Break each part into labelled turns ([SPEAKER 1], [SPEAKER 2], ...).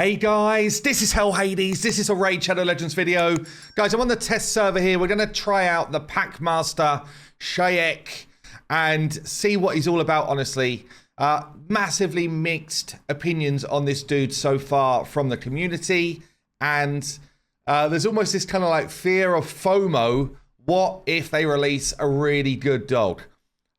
[SPEAKER 1] Hey guys, this is Hell Hades. This is a Raid Shadow Legends video. Guys, I'm on the test server here. We're going to try out the PACKMASTER Shayak and see what he's all about, honestly. Massively mixed opinions on this dude so far from the community. And there's almost this kind of like fear of FOMO. What if they release a really good dog?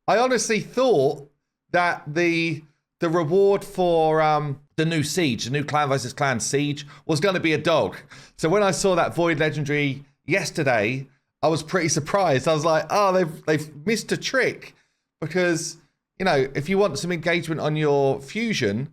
[SPEAKER 1] I honestly thought that the reward for the new Siege, the new Clan vs Clan Siege, was going to be a dog. So when I saw that Void Legendary yesterday, I was pretty surprised. I was like, oh, they've missed a trick. Because, you know, if you want some engagement on your fusion,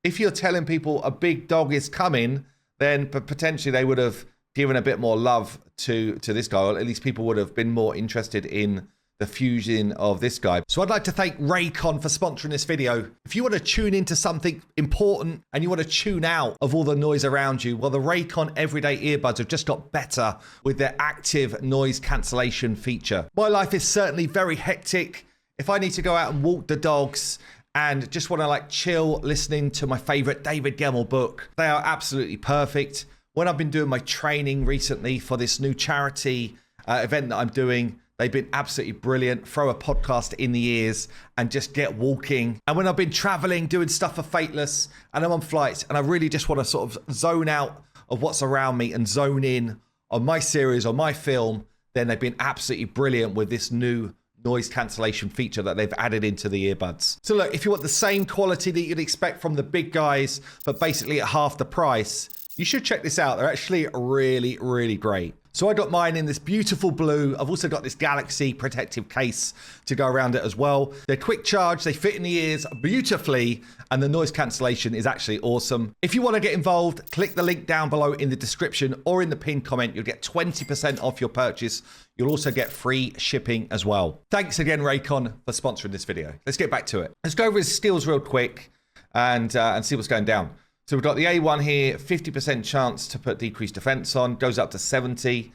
[SPEAKER 1] if you're telling people a big dog is coming, then potentially they would have given a bit more love to this guy, or at least people would have been more interested in the fusion of this guy. So I'd like to thank Raycon for sponsoring this video. If you want to tune into something important and you want to tune out of all the noise around you, well, the Raycon Everyday Earbuds have just got better with their active noise cancellation feature. My life is certainly very hectic. If I need to go out and walk the dogs and just want to like chill listening to my favorite David Gemmell book, they are absolutely perfect. When I've been doing my training recently for this new charity event that I'm doing, they've been absolutely brilliant. Throw a podcast in the ears and just get walking. And when I've been traveling, doing stuff for Fateless, and I'm on flights, and I really just want to sort of zone out of what's around me and zone in on my series or my film, then they've been absolutely brilliant with this new noise cancellation feature that they've added into the earbuds. So look, if you want the same quality that you'd expect from the big guys, but basically at half the price, you should check this out. They're actually really, really great. So I got mine in this beautiful blue. I've also got this Galaxy protective case to go around it as well. They're quick charge, they fit in the ears beautifully, and the noise cancellation is actually awesome. If you want to get involved, click the link down below in the description or in the pinned comment. You'll get 20% off your purchase. You'll also get free shipping as well. Thanks again, Raycon, for sponsoring this video. Let's get back to it. Let's go over his skills real quick and see what's going down. So we've got the A1 here, 50% chance to put decreased defense on, goes up to 70.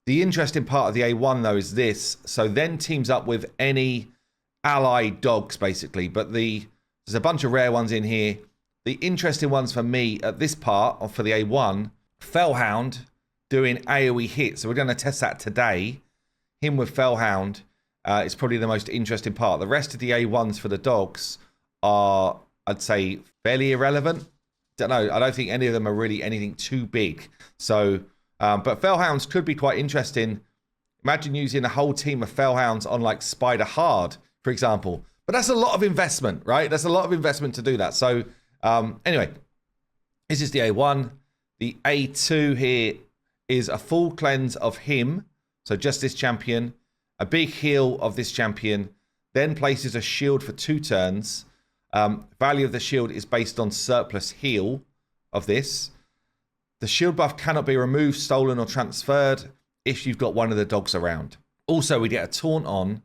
[SPEAKER 1] The interesting part of the A1 though is this. So then teams up with any allied dogs basically, but there's a bunch of rare ones in here. The interesting ones for me at this part, or for the A1, Fellhound doing AoE hits. So we're going to test that today. Him with Fellhound is probably the most interesting part. The rest of the A1s for the dogs are, I'd say, fairly irrelevant. Don't know. I don't think any of them are really anything too big. So, but Fellhounds could be quite interesting. Imagine using a whole team of Fellhounds on like Spider Hard, for example. But that's a lot of investment, right? That's a lot of investment to do that. So, anyway, this is the A1. The A2 here is a full cleanse of him. So just this champion. A big heal of this champion. Then places a shield for 2 turns. Value of the shield is based on surplus heal of this. The shield buff cannot be removed, stolen, or transferred if you've got one of the dogs around. Also, we get a taunt on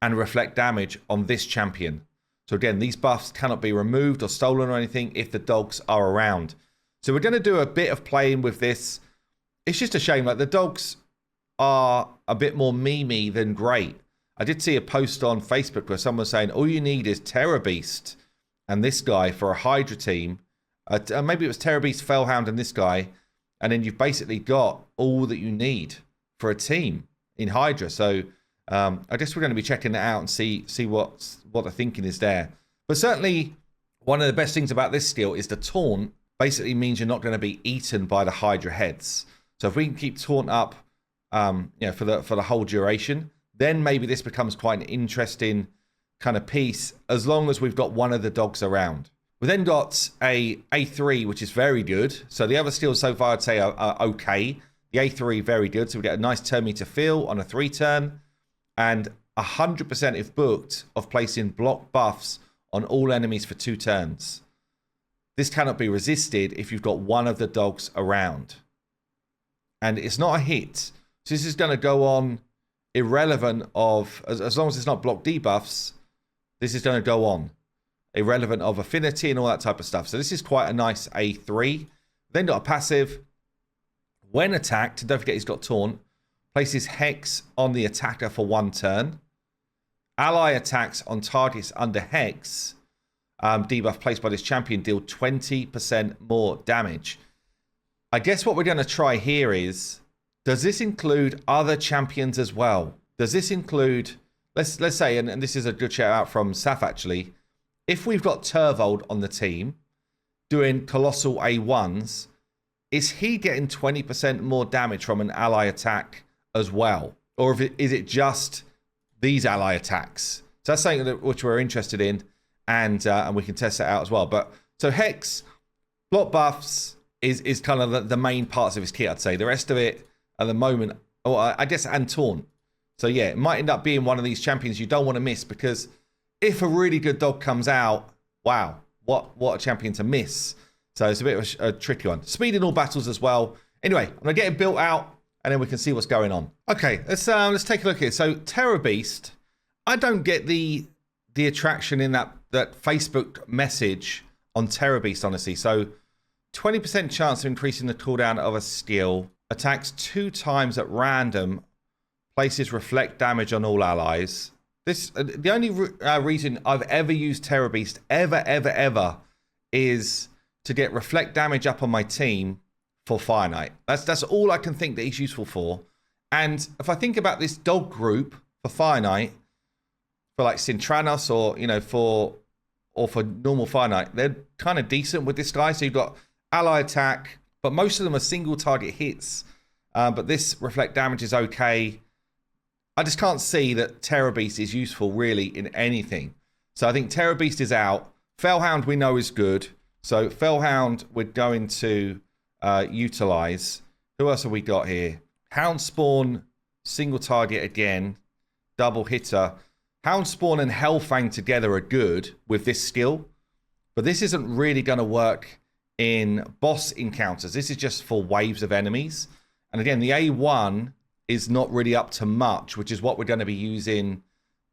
[SPEAKER 1] and reflect damage on this champion. So again, these buffs cannot be removed or stolen or anything if the dogs are around. So we're going to do a bit of playing with this. It's just a shame, like the dogs are a bit more memey than great. I did see a post on Facebook where someone was saying all you need is Terror Beast and this guy for a Hydra team. Maybe it was Terror Beast, Fellhound, and this guy. And then you've basically got all that you need for a team in Hydra. So I guess we're going to be checking that out and see what the thinking is there. But certainly one of the best things about this skill is the taunt basically means you're not going to be eaten by the Hydra heads. So if we can keep taunt up for the whole duration, then maybe this becomes quite an interesting kind of piece, as long as we've got one of the dogs around. We then got a A3, which is very good. So the other skills so far I'd say are okay. The A3, very good. So we get a nice turn meter feel on a 3-turn, and 100% if booked of placing block buffs on all enemies for 2 turns. This cannot be resisted if you've got one of the dogs around. And it's not a hit. So this is going to go on irrelevant of, as long as it's not block debuffs, this is going to go on irrelevant of affinity and all that type of stuff. So this is quite a nice A3. Then got a passive. When attacked, don't forget he's got taunt, places Hex on the attacker for 1 turn. Ally attacks on targets under Hex debuff placed by this champion deal 20% more damage. I guess what we're going to try here is, does this include other champions as well? Does this include, let's say, and this is a good shout out from Saf actually, if we've got Turvold on the team doing Colossal A1s, is he getting 20% more damage from an ally attack as well? Or is it just these ally attacks? So that's something which we're interested in, and we can test that out as well. But so Hex, block buffs is kind of the main parts of his kit, I'd say. The rest of it at the moment, I guess, and Taunt. So yeah, it might end up being one of these champions you don't want to miss, because if a really good dog comes out, wow, what a champion to miss. So it's a bit of a tricky one. Speed in all battles as well. Anyway, I'm gonna get it built out, and then we can see what's going on. Okay, let's take a look here. So Terror Beast, I don't get the attraction in that Facebook message on Terror Beast, honestly. So 20% chance of increasing the cooldown of a skill, attacks 2 times at random, places reflect damage on all allies. This the only reason I've ever used Terror Beast ever is to get reflect damage up on my team for Fire Knight. That's all I can think that he's useful for. And if I think about this dog group for Fire Knight, for like Cintranos or for normal Fire Knight, they're kind of decent with this guy. So you've got ally attack, but most of them are single target hits. But this reflect damage is okay. I just can't see that Terror Beast is useful really in anything. So I think Terror Beast is out. Fellhound we know is good. So Fellhound we're going to utilize. Who else have we got here? Hound Spawn, single target again, double hitter. Hound Spawn and Hellfang together are good with this skill, but this isn't really going to work in boss encounters. This is just for waves of enemies. And again, the A1 is not really up to much, which is what we're going to be using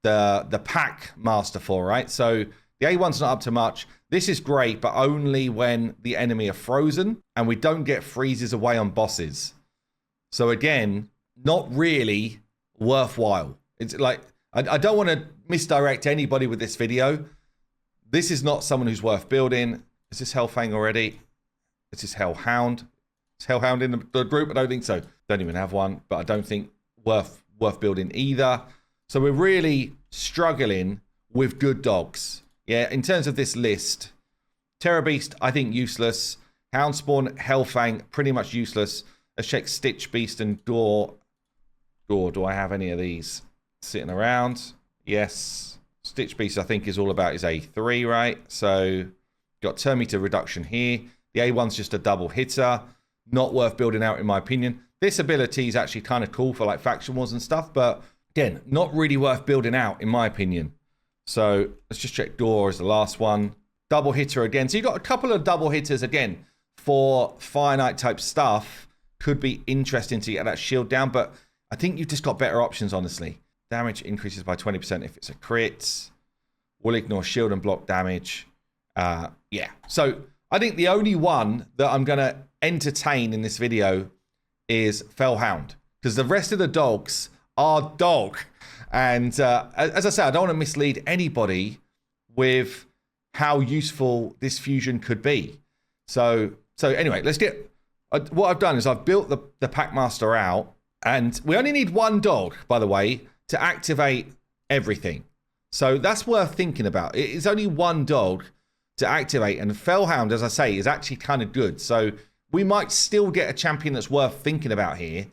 [SPEAKER 1] the PACKMASTER for, right? So the A1's not up to much. This is great, but only when the enemy are frozen, and we don't get freezes away on bosses. So again, not really worthwhile. It's like, I don't want to misdirect anybody with this video. This is not someone who's worth building. Is this Hellfang already? Is this Hellhound? Is Hellhound in the group? I don't think so. Don't even have one, but I don't think worth building either. So we're really struggling with good dogs. Yeah, in terms of this list, Terror Beast, I think useless. Hound Spawn, Hellfang, pretty much useless. Let's check Stitch Beast and Door. Do I have any of these sitting around? Yes. Stitch Beast, I think, is all about his A3, right? So got turn meter reduction here. The A1's just a double hitter. Not worth building out, in my opinion. This ability is actually kind of cool for like faction wars and stuff, but again, not really worth building out, in my opinion. So let's just check Door as the last one. Double hitter again. So you've got a couple of double hitters again for Fire Knight type stuff. Could be interesting to get that shield down, but I think you've just got better options, honestly. Damage increases by 20% if it's a crit. Will ignore shield and block damage. Yeah. So I think the only one that I'm going to entertain in this video is Fellhound, because the rest of the dogs are dog. And as I said, I don't want to mislead anybody with how useful this fusion could be. So anyway, let's get... what I've done is I've built the PACKMASTER out, and we only need one dog, by the way, to activate everything. So that's worth thinking about. It's only one dog to activate, and Fellhound, as I say, is actually kind of good. So we might still get a champion that's worth thinking about here,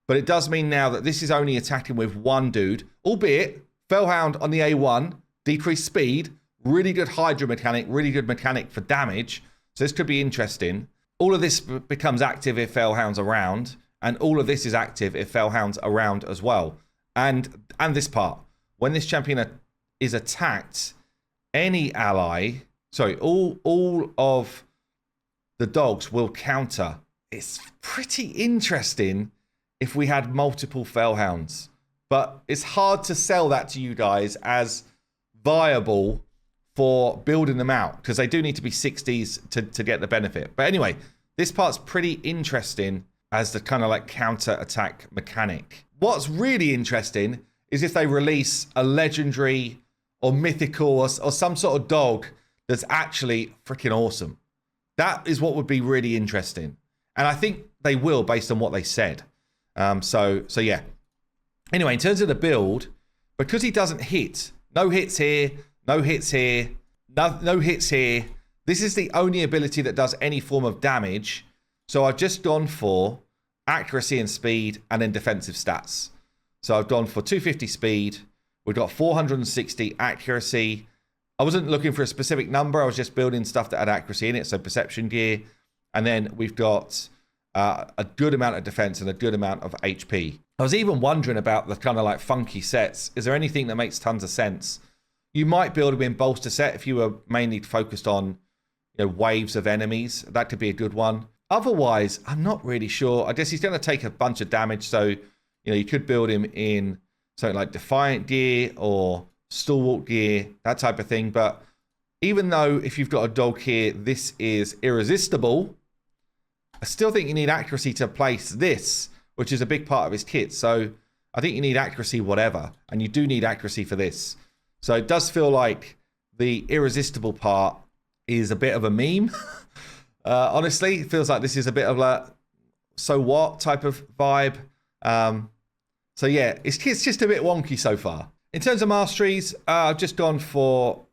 [SPEAKER 1] but it does mean now that this is only attacking with one dude, albeit Fellhound on the A1, decreased speed, really good Hydrra mechanic, really good mechanic for damage. So this could be interesting. All of this becomes active if Fellhound's around, and all of this is active if Fellhound's around as well. And this part, when this champion is attacked, any ally, sorry, all of the dogs will counter. It's pretty interesting if we had multiple Fellhounds, but it's hard to sell that to you guys as viable for building them out, because they do need to be 60s to get the benefit. But anyway, this part's pretty interesting as the kind of like counter attack mechanic. What's really interesting is if they release a legendary or mythical or some sort of dog that's actually freaking awesome. That is what would be really interesting. And I think they will based on what they said. So yeah. Anyway, in terms of the build, because he doesn't hit, no hits here, no hits here, no hits here. This is the only ability that does any form of damage. So I've just gone for accuracy and speed and then defensive stats. So I've gone for 250 speed. We've got 460 accuracy. I wasn't looking for a specific number. I was just building stuff that had accuracy in it. So perception gear. And then we've got a good amount of defense and a good amount of HP. I was even wondering about the kind of like funky sets. Is there anything that makes tons of sense? You might build a bolster set if you were mainly focused on, you know, waves of enemies. That could be a good one. Otherwise, I'm not really sure. I guess he's going to take a bunch of damage. So, you know, you could build him in something like Defiant gear or Stalwart gear, that type of thing. But even though if you've got a dog here, this is irresistible, I still think you need accuracy to place this, which is a big part of his kit. So I think you need accuracy whatever, and you do need accuracy for this. So it does feel like the irresistible part is a bit of a meme. Honestly, it feels like this is a bit of a so what type of vibe. So yeah, it's just a bit wonky so far. In terms of masteries, I've just gone for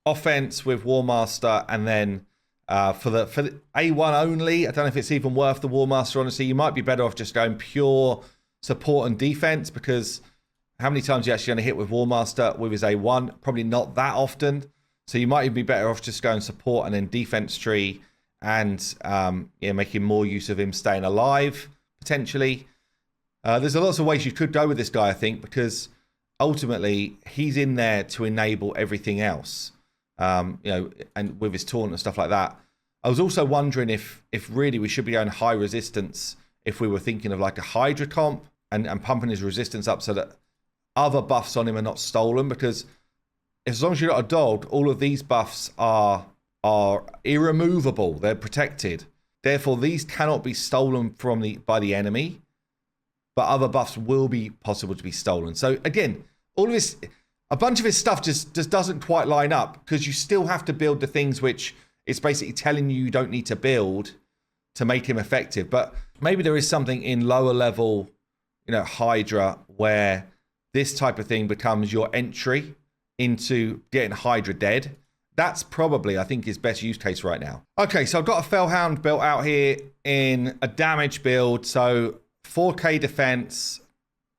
[SPEAKER 1] offense with War Master, and then for the A1 only, I don't know if it's even worth the War Master, honestly. You might be better off just going pure support and defense, because how many times are you actually going to hit with War Master with his A1? Probably not that often. So you might even be better off just going support and then defense tree, and yeah, making more use of him staying alive, potentially. There's lots of ways you could go with this guy, I think, because ultimately he's in there to enable everything else. You know, and with his taunt and stuff like that. I was also wondering if really we should be going high resistance if we were thinking of like a Hydrra comp and pumping his resistance up so that other buffs on him are not stolen, because as long as you've got a dog, all of these buffs are irremovable. They're protected. Therefore, these cannot be stolen by the enemy, but other buffs will be possible to be stolen. So again, all of this, a bunch of his stuff just doesn't quite line up, because you still have to build the things which it's basically telling you don't need to build to make him effective. But maybe there is something in lower level, you know, Hydrra, where this type of thing becomes your entry into getting Hydrra dead. That's probably, I think, his best use case right now. Okay, so I've got a Fellhound built out here in a damage build. So 4k defense,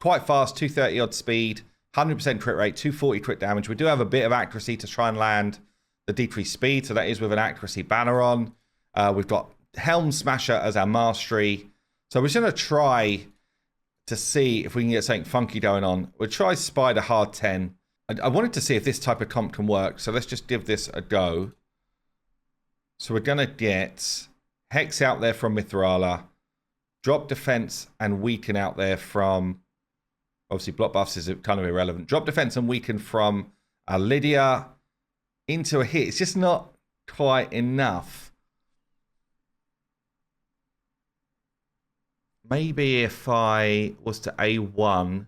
[SPEAKER 1] quite fast, 230 odd speed, 100% crit rate, 240 crit damage. We do have a bit of accuracy to try and land the decreased speed. So that is with an accuracy banner on. We've got Helm Smasher as our mastery. So we're just going to try to see if we can get something funky going on. We'll try Spider Hard 10. I wanted to see if this type of comp can work. So let's just give this a go. So we're going to get Hex out there from Mithrala. Drop defense and weaken out there from, obviously block buffs is kind of irrelevant. Drop defense and weaken from Lydia into a hit. It's just not quite enough. Maybe if I was to A1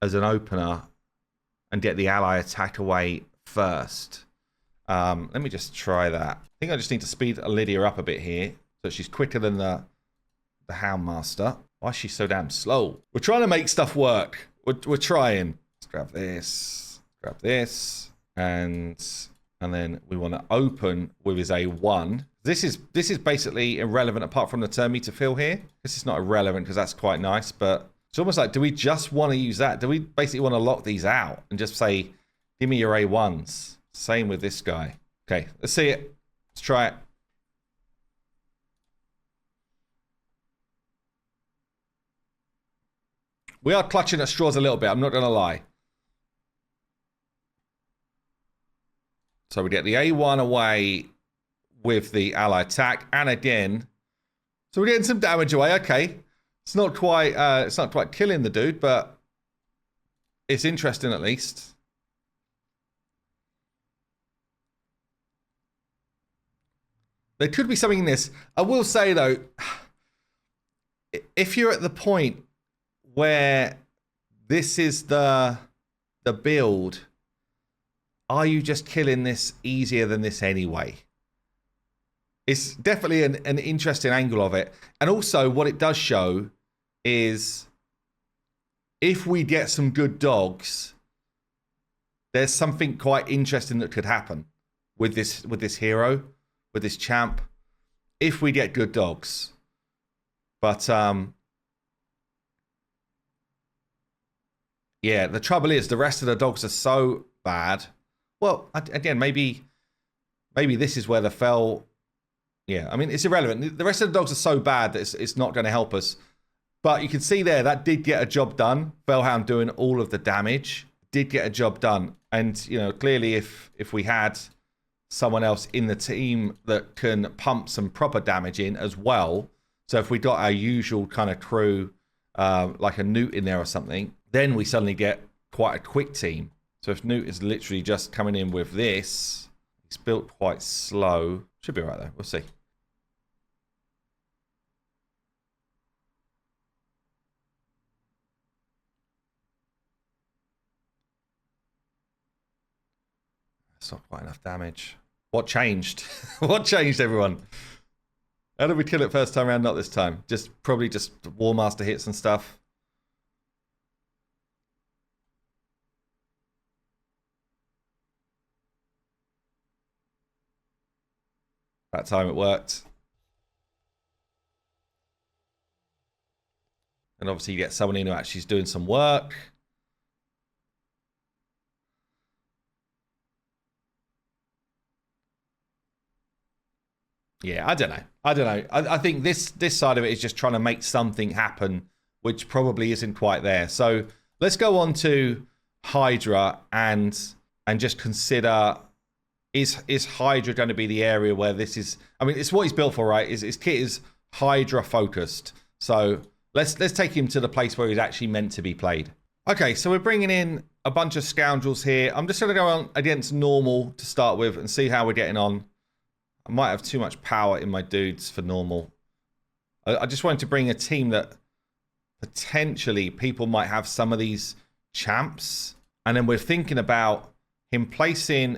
[SPEAKER 1] as an opener and get the ally attack away first. Let me just try that. I think I just need to speed Lydia up a bit here, so she's quicker than the Houndmaster. Why is she so damn slow? We're trying to make stuff work. We're trying. Let's grab this, and then we want to open with his A1. This is basically irrelevant apart from the turn meter fill here. This is not irrelevant because that's quite nice, but it's almost like, do we just want to use that? Do we basically want to lock these out and just say, give me your A1s? Same with this guy. Okay, let's see it. Let's try it. We are clutching at straws a little bit, I'm not going to lie. So we get the A1 away with the ally attack, and again, so we're getting some damage away. Okay, it's not quite killing the dude, but it's interesting at least. There could be something in this. I will say though, if you're at the point where this is the build, are you just killing this easier than this anyway? It's definitely an interesting angle of it. And also what it does show is if we get some good dogs, there's something quite interesting that could happen with this hero, with this champ, if we get good dogs. But yeah, the trouble is the rest of the dogs are so bad. Well, again, maybe this is where the fell. Yeah, I mean, it's irrelevant. The rest of the dogs are so bad that it's not going to help us. But you can see there, that did get a job done. Fellhound doing all of the damage. Did get a job done. And, you know, clearly if we had someone else in the team that can pump some proper damage in as well. So if we got our usual kind of crew, like a Newt in there or something, then we suddenly get quite a quick team. So if Newt is literally just coming in with this, it's built quite slow. Should be right though. We'll see. That's not quite enough damage. What changed? What changed, everyone? How did we kill it first time around? Not this time. Probably just War Master hits and stuff. That time it worked. And obviously you get someone in who actually is doing some work. Yeah, I don't know. I think this side of it is just trying to make something happen, which probably isn't quite there. So let's go on to Hydrra and just consider, is Hydrra going to be the area where this is? I mean, it's what he's built for, right? His kit is Hydrra focused. So let's take him to the place where he's actually meant to be played. Okay, so we're bringing in a bunch of scoundrels here. I'm just going to go on against normal to start with and see how we're getting on. I might have too much power in my dudes for normal. I just wanted to bring a team that potentially people might have some of these champs. And then we're thinking about him placing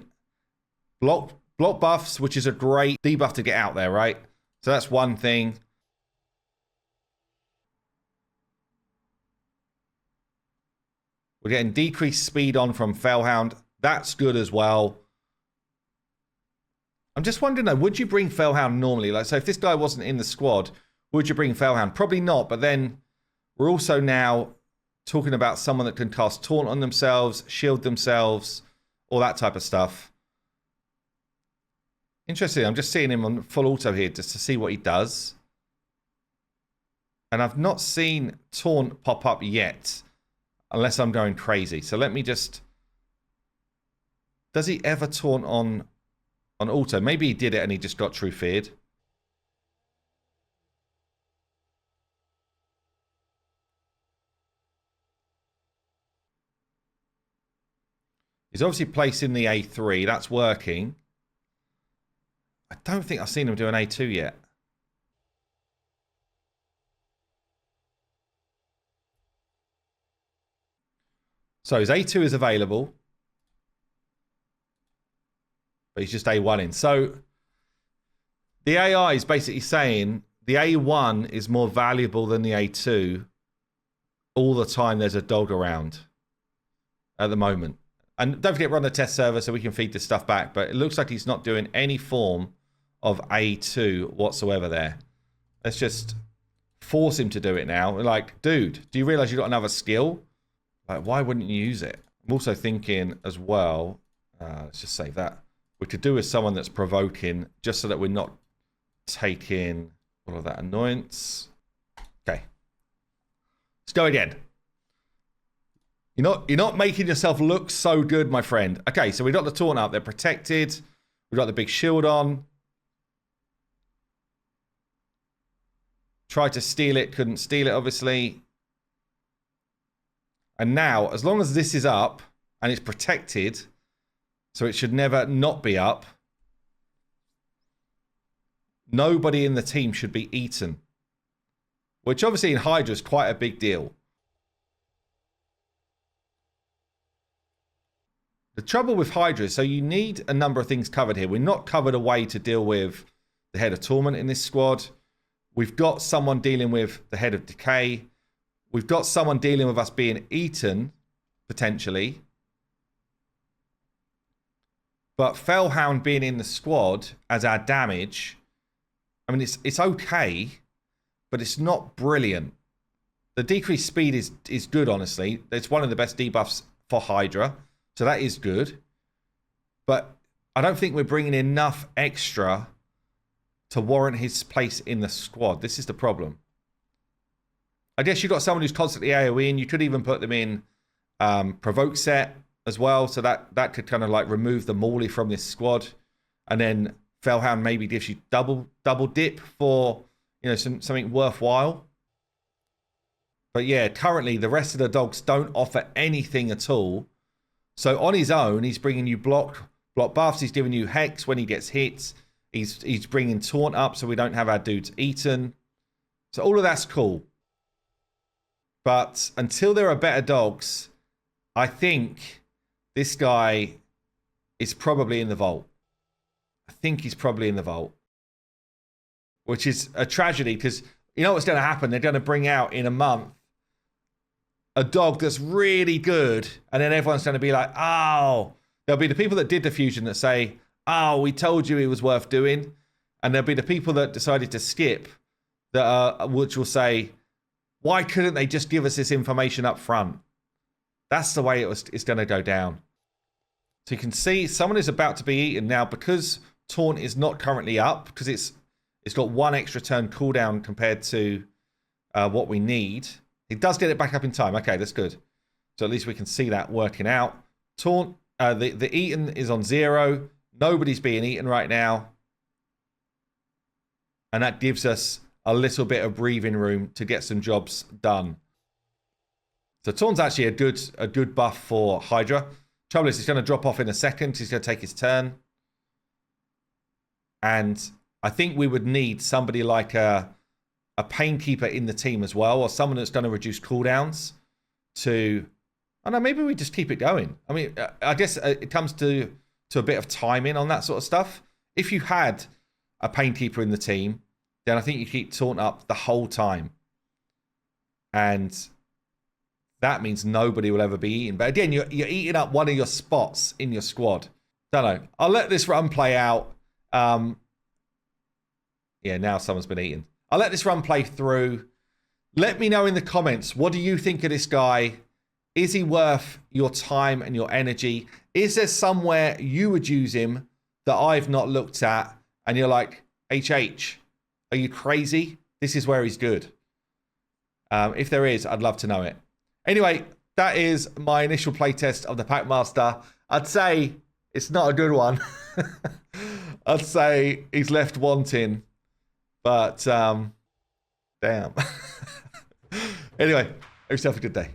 [SPEAKER 1] block buffs, which is a great debuff to get out there, right? So that's one thing. We're getting decreased speed on from Fellhound. That's good as well. I'm just wondering though, would you bring Fellhound normally? Like, so if this guy wasn't in the squad, would you bring Fellhound? Probably not, but then we're also now talking about someone that can cast Taunt on themselves, shield themselves, all that type of stuff. Interesting, I'm just seeing him on full auto here just to see what he does. And I've not seen Taunt pop up yet, unless I'm going crazy. So let me just... Does he ever Taunt on auto? Maybe he did it and he just got true feared. He's obviously placing the A3. That's working. I don't think I've seen him do an A2 yet. So his A2 is available. But he's just A1 in. So the AI is basically saying the A1 is more valuable than the A2 all the time there's a dog around at the moment. And don't forget, we're on the test server so we can feed this stuff back. But it looks like he's not doing any form of A2 whatsoever there. Let's just force him to do it now. We're like, dude, do you realize you've got another skill? Like, why wouldn't you use it? I'm also thinking as well, let's just save that. We could do with someone that's provoking, just so that we're not taking all of that annoyance. Okay. Let's go again. You're not making yourself look so good, my friend. Okay, so we got the taunt up. They're protected. We got the big shield on. Tried to steal it. Couldn't steal it, obviously. And now, as long as this is up and it's protected... So it should never not be up. Nobody in the team should be eaten. Which obviously in Hydra is quite a big deal. The trouble with Hydrra is, so you need a number of things covered here. We're not covered a way to deal with the Head of Torment in this squad. We've got someone dealing with the Head of Decay. We've got someone dealing with us being eaten, potentially. But Fellhound being in the squad as our damage, I mean, it's okay, but it's not brilliant. The decreased speed is good, honestly. It's one of the best debuffs for Hydrra. So that is good. But I don't think we're bringing enough extra to warrant his place in the squad. This is the problem. I guess you've got someone who's constantly AoEing. You could even put them in provoke set as well. So that could kind of like remove the Morley from this squad. And then Fellhound maybe gives you double dip for, you know, something worthwhile. But yeah, currently the rest of the dogs don't offer anything at all. So on his own, he's bringing you block buffs. He's giving you Hex when he gets hit. He's bringing Taunt up so we don't have our dudes eaten. So all of that's cool. But until there are better dogs, I think this guy is probably in the vault. I think he's probably in the vault. Which is a tragedy because you know what's going to happen? They're going to bring out in a month a dog that's really good, and then everyone's going to be like, oh, there'll be the people that did the fusion that say, oh, we told you he was worth doing, and there'll be the people that decided to skip that which will say, why couldn't they just give us this information up front? That's the way it's going to go down. So you can see someone is about to be eaten now because Taunt is not currently up, because it's got one extra turn cooldown compared to what we need. It does get it back up in time. Okay, that's good. So at least we can see that working out. Taunt, the eaten is on 0. Nobody's being eaten right now. And that gives us a little bit of breathing room to get some jobs done. So Taunt's actually a good buff for Hydrra. Trouble is, he's going to drop off in a second. He's going to take his turn. And I think we would need somebody like a Painkeeper in the team as well, or someone that's going to reduce cooldowns to, I don't know, maybe we just keep it going. I mean, I guess it comes to a bit of timing on that sort of stuff. If you had a Painkeeper in the team, then I think you keep Taunt up the whole time. And that means nobody will ever be eaten. But again, you're eating up one of your spots in your squad. Don't know. I'll let this run play out. Yeah, now someone's been eaten. I'll let this run play through. Let me know in the comments, what do you think of this guy? Is he worth your time and your energy? Is there somewhere you would use him that I've not looked at and you're like, HH, are you crazy? This is where he's good. If there is, I'd love to know it. Anyway, that is my initial playtest of the Packmaster. I'd say it's not a good one. I'd say he's left wanting. But, damn. Anyway, have yourself a good day.